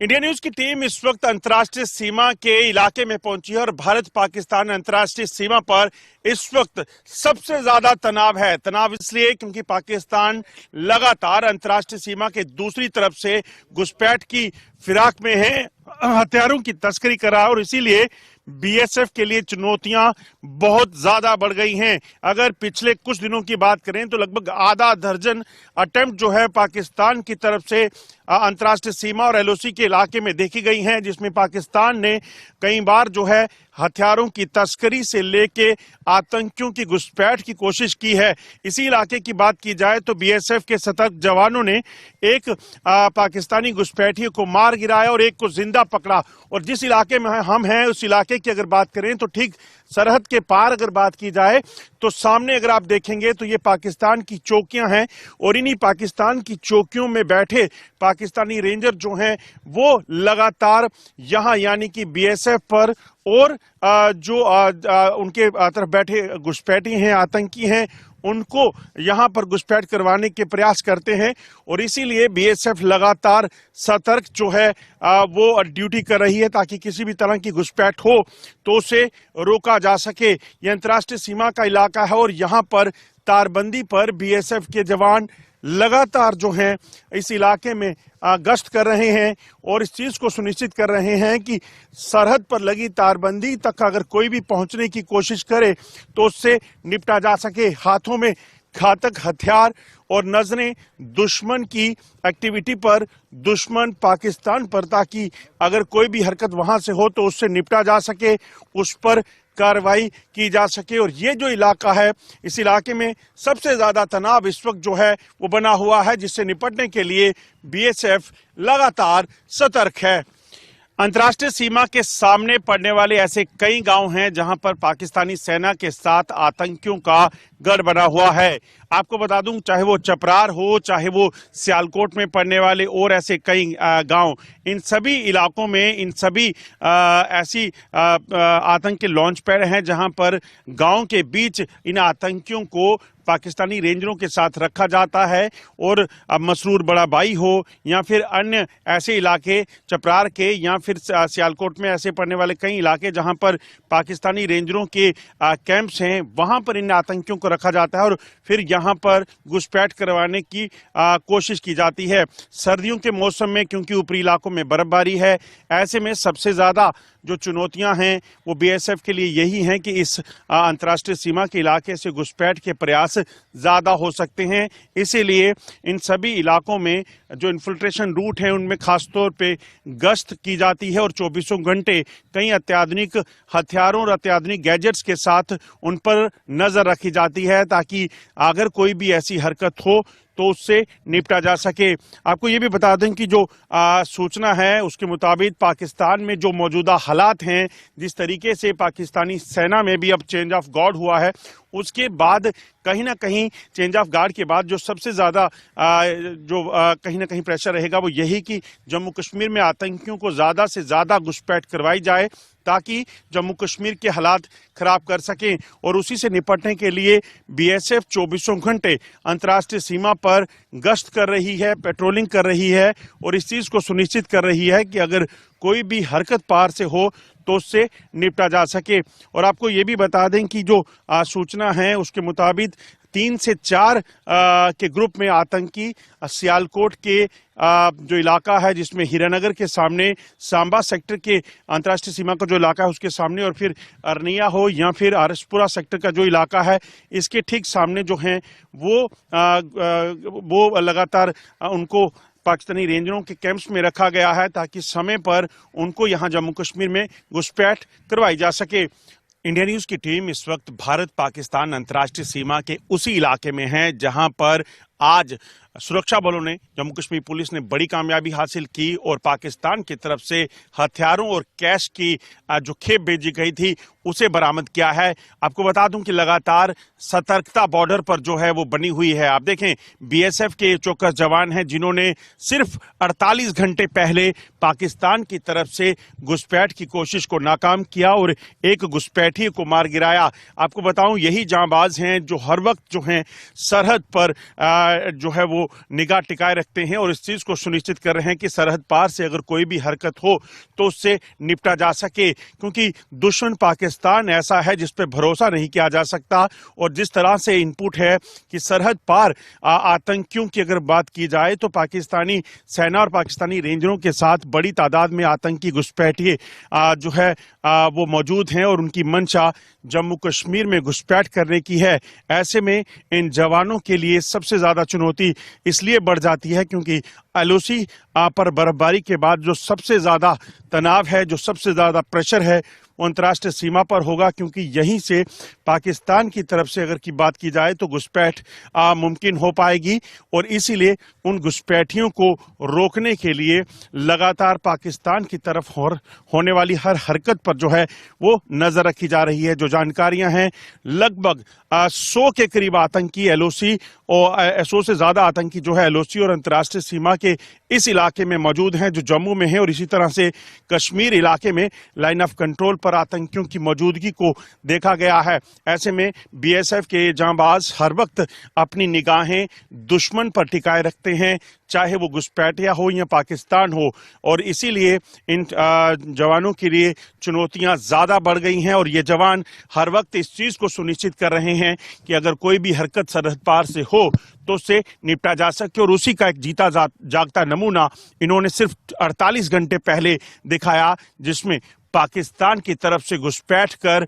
India news की team इस वक्त अंतर्राष्ट्रीय सीमा के इलाके में पहुंची है और भारत पाकिस्तान अंतर्राष्ट्रीय सीमा पर इस वक्त सबसे ज्यादा तनाव है। तनाव इसलिए क्योंकि पाकिस्तान लगातार अंतर्राष्ट्रीय सीमा के दूसरी तरफ से घुसपैठ की फिराक में है, हथियारों की तस्करी कर रहा है और इसीलिए बीएसएफ के लिए चुनौतियां बहुत ज्यादा बढ़ गई हैं। अगर पिछले कुछ दिनों की बात करें तो लगभग आधा दर्जन अटेम्प्ट जो है पाकिस्तान की तरफ से अंतर्राष्ट्रीय सीमा और एलओसी के इलाके में देखी गई हैं, जिसमें पाकिस्तान ने कई बार जो है हथियारों की तस्करी से लेके आतंकियों की घुसपैठ की कोशिश की है। इसी इलाके की बात की जाए तो बीएसएफ के सतर्क जवानों ने एक पाकिस्तानी घुसपैठियों को मार गिराया और एक को जिंदा पकड़ा। और जिस इलाके में हम हैं उस इलाके की अगर बात करें तो ठीक सरहद के पार अगर बात की जाए तो सामने अगर आप देखेंगे तो ये पाकिस्तान की चौकियां हैं और इन्हीं पाकिस्तान की चौकियों में बैठे पाकिस्तानी रेंजर जो हैं वो लगातार यहां यानी कि बीएसएफ पर और जो उनके तरफ बैठे घुसपैठी हैं, आतंकी हैं, उनको यहां पर घुसपैठ करवाने के प्रयास करते हैं। और इसीलिए बीएसएफ लगातार सतर्क जो है वो ड्यूटी कर रही है ताकि किसी भी तरह की घुसपैठ हो तो उसे रोका जा सके। यह अंतर्राष्ट्रीय सीमा का इलाका है और यहां पर तारबंदी पर बीएसएफ के जवान लगातार जो हैं इस इलाके में गश्त कर रहे हैं और इस चीज को सुनिश्चित कर रहे हैं कि सरहद पर लगी तारबंदी तक अगर कोई भी पहुंचने की कोशिश करे तो उससे निपटा जा सके। हाथों में घातक हथियार और नजरें दुश्मन की एक्टिविटी पर, दुश्मन पाकिस्तान पर, ताकि अगर कोई भी हरकत वहां से हो तो उससे निपटा जा सके, उस पर कार्रवाई की जा सके। और ये जो इलाका है, इस इलाके में सबसे ज्यादा तनाव इस वक्त जो है वो बना हुआ है, जिससे निपटने के लिए बीएसएफ लगातार सतर्क है। अंतर्राष्ट्रीय सीमा के सामने पड़ने वाले ऐसे कई गांव हैं जहां पर पाकिस्तानी सेना के साथ आतंकियों का गढ़ बना हुआ है। आपको बता दूं, चाहे वो चपरार हो, चाहे वो सियालकोट में पड़ने वाले और ऐसे कई गांव, इन सभी इलाकों में इन सभी ऐसी आतंक के लॉन्च पैड हैं जहां पर गांव के बीच इन आतंकियों को पाकिस्तानी रेंजरों के साथ रखा जाता है। और मसरूर बड़ा बाई हो या फिर अन्य ऐसे इलाके चपरार के या फिर सियालकोट में ऐसे पड़ने वाले कई इलाके जहां पर पाकिस्तानी रेंजरों के कैंप्स हैं, वहां पर इन आतंकियों को रखा जाता है और फिर यहां पर घुसपैठ करवाने की कोशिश की जाती है। सर्दियों के मौसम में क्योंकि ऊपरी इलाकों में बर्फबारी है, ऐसे में सबसे ज्यादा जो चुनौतियां हैं वो बीएसएफ के लिए यही हैं कि इस अंतर्राष्ट्रीय सीमा के इलाके से घुसपैठ के प्रयास ज्यादा हो सकते हैं। इसीलिए इन सभी इलाकों में जो इन्फिल्ट्रेशन रूट है उनमें खासतौर पे गश्त की जाती है और 24 घंटे कई अत्याधुनिक हथियारों और अत्याधुनिक गैजेट्स के साथ उन पर नजर रखी जाती है ताकि अगर कोई भी ऐसी हरकत हो तो उससे निपटा जा सके। आपको ये भी बता दें कि जो सूचना है उसके मुताबिक पाकिस्तान में जो मौजूदा हालात हैं, जिस तरीके से पाकिस्तानी सेना में भी अब चेंज ऑफ गार्ड हुआ है, उसके बाद कहीं ना कहीं चेंज ऑफ गार्ड के बाद जो सबसे ज़्यादा कहीं ना कहीं प्रेशर रहेगा वो यही कि जम्मू कश्मीर में आतंकियों को ज़्यादा से ज़्यादा घुसपैठ करवाई जाए ताकि जम्मू कश्मीर के हालात खराब कर सकें। और उसी से निपटने के लिए बीएसएफ 24 घंटे अंतर्राष्ट्रीय सीमा पर गश्त कर रही है, पेट्रोलिंग कर रही है और इस चीज़ को सुनिश्चित कर रही है कि अगर कोई भी हरकत पार से हो तो उससे निपटा जा सके। और आपको ये भी बता दें कि जो सूचना है उसके मुताबिक 3 से 4 के ग्रुप में आतंकी सियालकोट के जो इलाका है जिसमें हीरानगर के सामने सांबा सेक्टर के अंतर्राष्ट्रीय सीमा का जो इलाका है उसके सामने और फिर अरनिया हो या फिर आरसपुरा सेक्टर का जो इलाका है इसके ठीक सामने जो हैं वो लगातार उनको पाकिस्तानी रेंजरों के कैंप्स में रखा गया है ताकि समय पर उनको यहां जम्मू कश्मीर में घुसपैठ करवाई जा सके। इंडिया न्यूज की टीम इस वक्त भारत पाकिस्तान अंतर्राष्ट्रीय सीमा के उसी इलाके में है जहां पर आज सुरक्षा बलों ने, जम्मू कश्मीर पुलिस ने बड़ी कामयाबी हासिल की और पाकिस्तान की तरफ से हथियारों और कैश की जो खेप भेजी गई थी उसे बरामद किया है। आपको बता दूं कि लगातार सतर्कता बॉर्डर पर जो है वो बनी हुई है। आप देखें, बीएसएफ के चौकस जवान हैं जिन्होंने सिर्फ 48 घंटे पहले पाकिस्तान की तरफ से घुसपैठ की कोशिश को नाकाम किया और एक घुसपैठी को मार गिराया। आपको बताऊं, यही जांबाज हैं जो हर वक्त जो हैं सरहद पर जो है वो निगाह टिकाए रखते हैं और इस चीज को सुनिश्चित कर रहे हैं कि सरहद पार से अगर कोई भी हरकत हो तो उससे निपटा जा सके, क्योंकि दुश्मन पाकिस्तान ऐसा है जिस पे भरोसा नहीं किया जा सकता। और जिस तरह से इनपुट है कि सरहद पार आतंकियों की अगर बात की जाए तो पाकिस्तानी सेना और पाकिस्तानी रेंजरों के साथ बड़ी तादाद में आतंकी घुसपैठिए जो है वो मौजूद हैं और उनकी मंशा जम्मू कश्मीर में घुसपैठ करने की है। ऐसे में इन जवानों के लिए सबसे ज्यादा चुनौती इसलिए बढ़ जाती है क्योंकि एलओसी पर बर्फबारी के बाद जो सबसे ज्यादा तनाव है, जो सबसे ज्यादा प्रेशर है, वो अंतर्राष्ट्रीय सीमा पर होगा, क्योंकि यहीं से पाकिस्तान की तरफ से अगर की बात की जाए तो घुसपैठ मुमकिन हो पाएगी। और इसीलिए उन घुसपैठियों को रोकने के लिए लगातार पाकिस्तान की तरफ होने वाली हर हरकत पर जो है वो नजर रखी जा रही है। जो जानकारियां हैं, लगभग 100 के करीब आतंकी एलओसी और 100 से ज्यादा आतंकी जो है एलओसी और अंतर्राष्ट्रीय सीमा के इस इलाके में मौजूद हैं जो जम्मू में है। और इसी तरह से कश्मीर इलाके में लाइन ऑफ कंट्रोल पर आतंकियों की मौजूदगी को देखा गया है। ऐसे में बीएसएफ के जांबाज हर वक्त अपनी निगाहें दुश्मन पर टिकाए रखते हैं, चाहे वो घुसपैठिया हो या पाकिस्तान हो। और इसीलिए इन जवानों के लिए चुनौतियां ज्यादा बढ़ गई हैं और ये जवान हर वक्त इस चीज को सुनिश्चित कर रहे हैं कि अगर कोई भी हरकत सरहद पार से हो तो उससे निपटा जा सके। और उसी का एक जीता जागता नमूना इन्होंने सिर्फ 48 घंटे पहले दिखाया, जिसमें पाकिस्तान की तरफ से घुसपैठ कर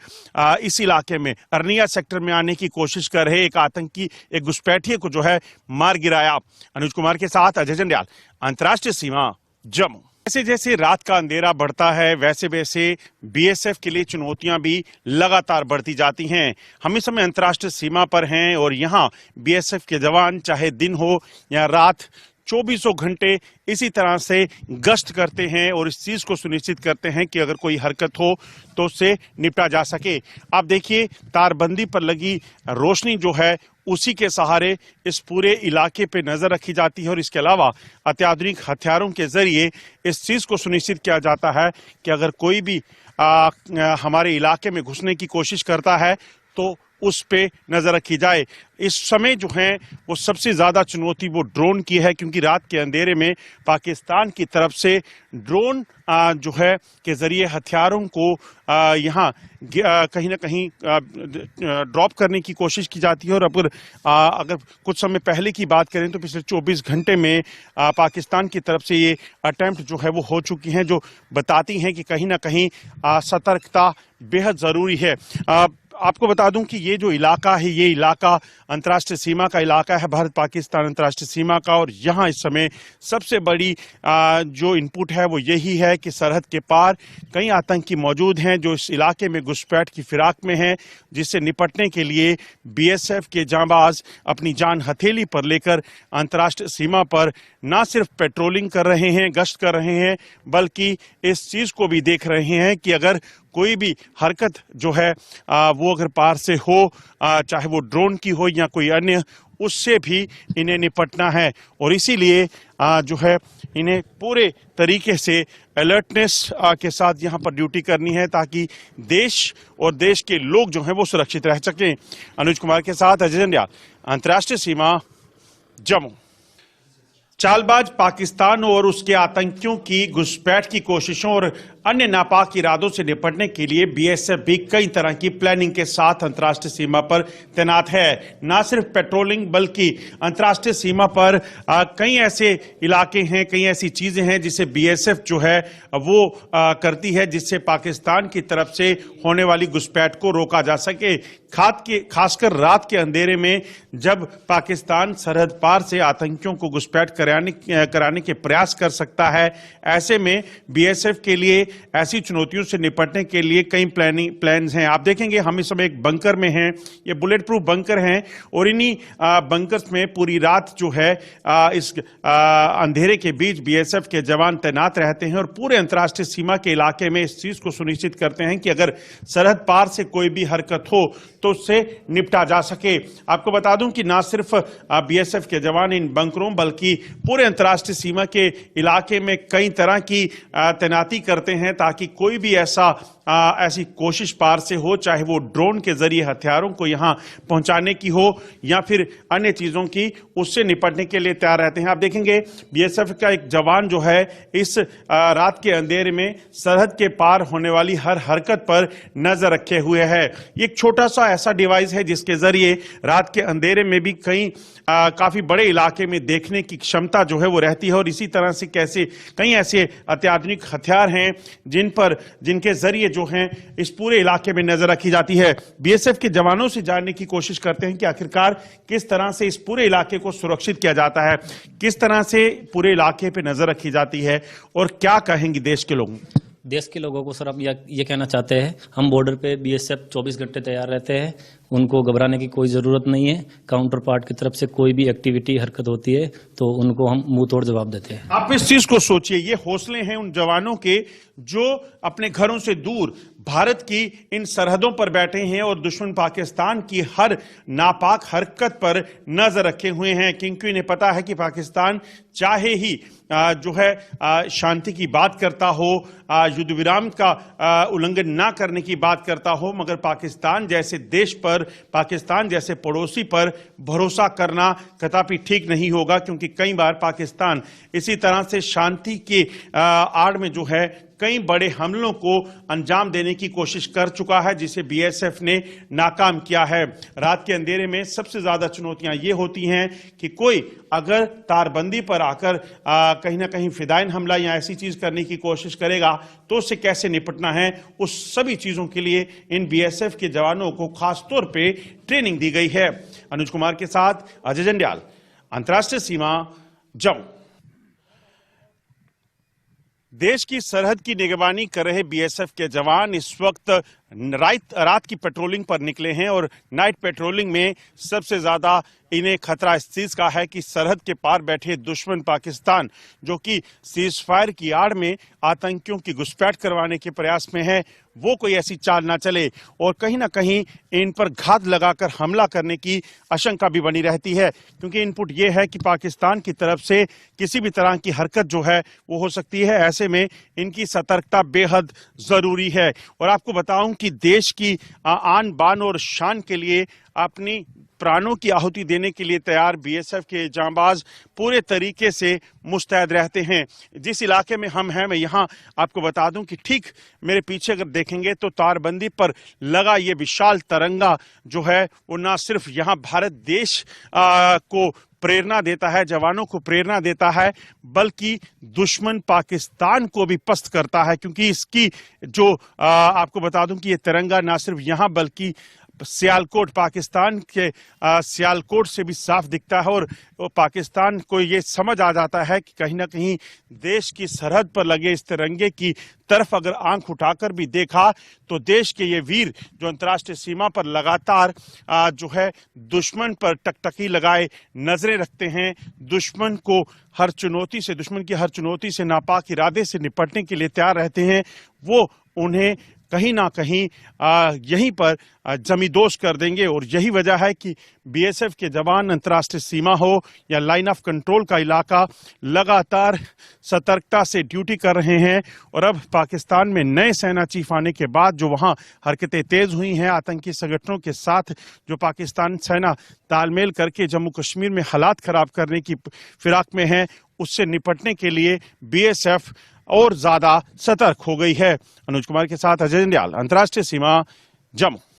इस इलाके में अरनिया सेक्टर में आने की कोशिश कर रहे एक आतंकी, एक घुसपैठिए को जो है मार गिराया। अनुज कुमार के साथ अजय जंडियाल, अंतर्राष्ट्रीय सीमा, जम्मू। जैसे जैसे रात का अंधेरा बढ़ता है वैसे वैसे बीएसएफ के लिए चुनौतियां भी लगातार बढ़ती जाती हैं। हम इस समय अंतर्राष्ट्रीय सीमा पर हैं और यहाँ बीएसएफ के जवान चाहे दिन हो या रात 24 घंटे इसी तरह से गश्त करते हैं और इस चीज को सुनिश्चित करते हैं कि अगर कोई हरकत हो तो उससे निपटा जा सके। आप देखिए, तारबंदी पर लगी रोशनी जो है उसी के सहारे इस पूरे इलाके पे नजर रखी जाती है और इसके अलावा अत्याधुनिक हथियारों के जरिए इस चीज को सुनिश्चित किया जाता है कि अगर कोई भी हमारे इलाके में घुसने की कोशिश करता है तो उस पे नजर रखी जाए। इस समय जो है वो सबसे ज्यादा चुनौती वो ड्रोन की है, क्योंकि रात के अंधेरे में पाकिस्तान की तरफ से ड्रोन जो है के जरिए हथियारों को यहाँ कहीं ना कहीं ड्रॉप करने की कोशिश की जाती है। और अगर कुछ समय पहले की बात करें तो पिछले 24 घंटे में पाकिस्तान की तरफ से ये अटेम्प्ट जो है वो हो चुकी हैं, जो बताती हैं कि कहीं ना कहीं सतर्कता बेहद जरूरी है। आपको बता दूं कि ये जो इलाका है, ये इलाका अंतर्राष्ट्रीय सीमा का इलाका है, भारत पाकिस्तान अंतर्राष्ट्रीय सीमा का। और यहाँ इस समय सबसे बड़ी जो इनपुट है वो यही है कि सरहद के पार कई आतंकी मौजूद हैं जो इस इलाके में घुसपैठ की फिराक में हैं, जिससे निपटने के लिए बीएसएफ के जांबाज अपनी जान हथेली पर लेकर अंतर्राष्ट्रीय सीमा पर न सिर्फ पेट्रोलिंग कर रहे हैं, गश्त कर रहे हैं, बल्कि इस चीज को भी देख रहे हैं कि अगर कोई भी हरकत जो है वो अगर पार से हो, चाहे वो ड्रोन की हो या कोई अन्य, उससे भी इन्हें निपटना है। और इसीलिए जो है इन्हें पूरे तरीके से अलर्टनेस के साथ यहाँ पर ड्यूटी करनी है ताकि देश और देश के लोग जो हैं वो सुरक्षित रह सकें। अनुज कुमार के साथ अजय जंडियाल, अंतर्राष्ट्रीय सीमा, जम्मू। चालबाज पाकिस्तान और उसके आतंकियों की घुसपैठ की कोशिशों और अन्य नापाक इरादों से निपटने के लिए बीएसएफ भी कई तरह की प्लानिंग के साथ अंतर्राष्ट्रीय सीमा पर तैनात है। न सिर्फ पेट्रोलिंग बल्कि अंतर्राष्ट्रीय सीमा पर कई ऐसे इलाके हैं, कई ऐसी चीजें हैं जिसे बीएसएफ जो है वो करती है, जिससे पाकिस्तान की तरफ से होने वाली घुसपैठ को रोका जा सके। खासकर रात के अंधेरे में जब पाकिस्तान सरहद पार से आतंकियों को घुसपैठ कराने के प्रयास कर सकता है, ऐसे में बीएसएफ के लिए ऐसी चुनौतियों से निपटने के लिए कई प्लान्स हैं। आप देखेंगे हम इस समय एक बंकर में हैं, ये बुलेट प्रूफ बंकर हैं और इन्हीं बंकर्स में पूरी रात जो है इस अंधेरे के बीच बीएसएफ के जवान तैनात रहते हैं और पूरे अंतर्राष्ट्रीय सीमा के इलाके में इस चीज को सुनिश्चित करते हैं कि अगर सरहद पार से कोई भी हरकत हो तो उससे निपटा जा सके। आपको बता दूं कि ना सिर्फ बीएसएफ के जवान इन बंकरों बल्कि पूरे अंतर्राष्ट्रीय सीमा के इलाके में कई तरह की तैनाती करते हैं ताकि कोई भी ऐसी कोशिश पार से हो, चाहे वो ड्रोन के जरिए हथियारों को यहां पहुंचाने की हो या फिर अन्य चीजों की, उससे निपटने के लिए तैयार रहते हैं। आप देखेंगे बीएसएफ का एक जवान जो है इस रात के अंधेरे में सरहद के पार होने वाली हर हरकत पर नजर रखे हुए है। ये एक छोटा सा ऐसा डिवाइस है जिसके जरिए रात के अंधेरे में भी काफी बड़े इलाके में देखने की क्षमता जो है वो रहती है और इसी तरह से कई ऐसे अत्याधुनिक हथियार हैं जिनके जरिए जो हैं इस पूरे इलाके में नजर रखी जाती है। बीएसएफ के जवानों से जानने की कोशिश करते हैं कि आखिरकार किस तरह से इस पूरे इलाके को सुरक्षित किया जाता है, किस तरह से पूरे इलाके पे नजर रखी जाती है और क्या कहेंगे देश के लोग। देश के लोगों को सर हम ये कहना चाहते हैं, हम बॉर्डर पे बीएसएफ 24 घंटे तैयार रहते हैं, उनको घबराने की कोई ज़रूरत नहीं है। काउंटर पार्ट की तरफ से कोई भी एक्टिविटी हरकत होती है तो उनको हम मुंह तोड़ जवाब देते हैं। आप इस चीज को सोचिए, ये हौसले हैं उन जवानों के जो अपने घरों से दूर भारत की इन सरहदों पर बैठे हैं और दुश्मन पाकिस्तान की हर नापाक हरकत पर नजर रखे हुए हैं, क्योंकि इन्हें पता है कि पाकिस्तान चाहे ही जो है शांति की बात करता हो, युद्ध विराम का उल्लंघन ना करने की बात करता हो, मगर पाकिस्तान जैसे देश पर, पाकिस्तान जैसे पड़ोसी पर भरोसा करना कदापि ठीक नहीं होगा, क्योंकि कई बार पाकिस्तान इसी तरह से शांति के आड़ में जो है कई बड़े हमलों को अंजाम देने की कोशिश कर चुका है, जिसे बीएसएफ ने नाकाम किया है। रात के अंधेरे में सबसे ज्यादा चुनौतियां ये होती हैं कि कोई अगर तारबंदी पर आकर कहीं ना कहीं फिदायन हमला या ऐसी चीज करने की कोशिश करेगा तो उससे कैसे निपटना है। उस सभी चीजों के लिए इन बीएसएफ के जवानों को खासतौर पे ट्रेनिंग दी गई है। अनुज कुमार के साथ अजय जंडियाल, अंतर्राष्ट्रीय सीमा, जम्मू। देश की सरहद की निगरानी कर रहे बीएसएफ के जवान इस वक्त रात की पेट्रोलिंग पर निकले हैं और नाइट पेट्रोलिंग में सबसे ज्यादा इन्हें खतरा इस चीज का है कि सरहद के पार बैठे दुश्मन पाकिस्तान, जो कि सीज फायर की आड़ में आतंकियों की घुसपैठ करवाने के प्रयास में है, वो कोई ऐसी चाल ना चले और कहीं ना कहीं इन पर घात लगाकर हमला करने की आशंका भी बनी रहती है, क्योंकि इनपुट ये है कि पाकिस्तान की तरफ से किसी भी तरह की हरकत जो है वो हो सकती है। ऐसे में इनकी सतर्कता बेहद जरूरी है। और आपको बताऊं कि देश की आन बान और शान के लिए अपनी प्राणों की आहुति देने के लिए तैयार बीएसएफ के जांबाज पूरे तरीके से मुस्तैद रहते हैं। जिस इलाके में हम हैं, मैं यहाँ आपको बता दूं कि ठीक मेरे पीछे अगर देखेंगे तो तारबंदी पर लगा ये विशाल तिरंगा जो है वो ना सिर्फ यहाँ भारत देश को प्रेरणा देता है, जवानों को प्रेरणा देता है, बल्कि दुश्मन पाकिस्तान को भी पस्त करता है, क्योंकि इसकी जो आपको बता दूं कि ये तिरंगा ना सिर्फ यहाँ बल्कि सियालकोट, पाकिस्तान के सियालकोट से भी साफ दिखता है और पाकिस्तान को ये समझ आ जाता है कि कहीं ना कहीं देश की सरहद पर लगे इस तिरंगे की तरफ अगर आंख उठाकर भी देखा तो देश के ये वीर जो अंतर्राष्ट्रीय सीमा पर लगातार जो है दुश्मन पर टकटकी लगाए नजरें रखते हैं, दुश्मन की हर चुनौती से नापाक इरादे से निपटने के लिए तैयार रहते हैं, वो उन्हें कहीं ना कहीं यहीं पर जमींदोज कर देंगे। और यही वजह है कि बीएसएफ के जवान अंतर्राष्ट्रीय सीमा हो या लाइन ऑफ कंट्रोल का इलाका लगातार सतर्कता से ड्यूटी कर रहे हैं। और अब पाकिस्तान में नए सेना चीफ आने के बाद जो वहां हरकतें तेज हुई हैं आतंकी संगठनों के साथ, जो पाकिस्तान सेना तालमेल करके जम्मू कश्मीर में हालात खराब करने की फिराक में है, उससे निपटने के लिए बीएसएफ और ज्यादा सतर्क हो गई है। अनुज कुमार के साथ अजय जंडियाल, अंतर्राष्ट्रीय सीमा, जम्मू।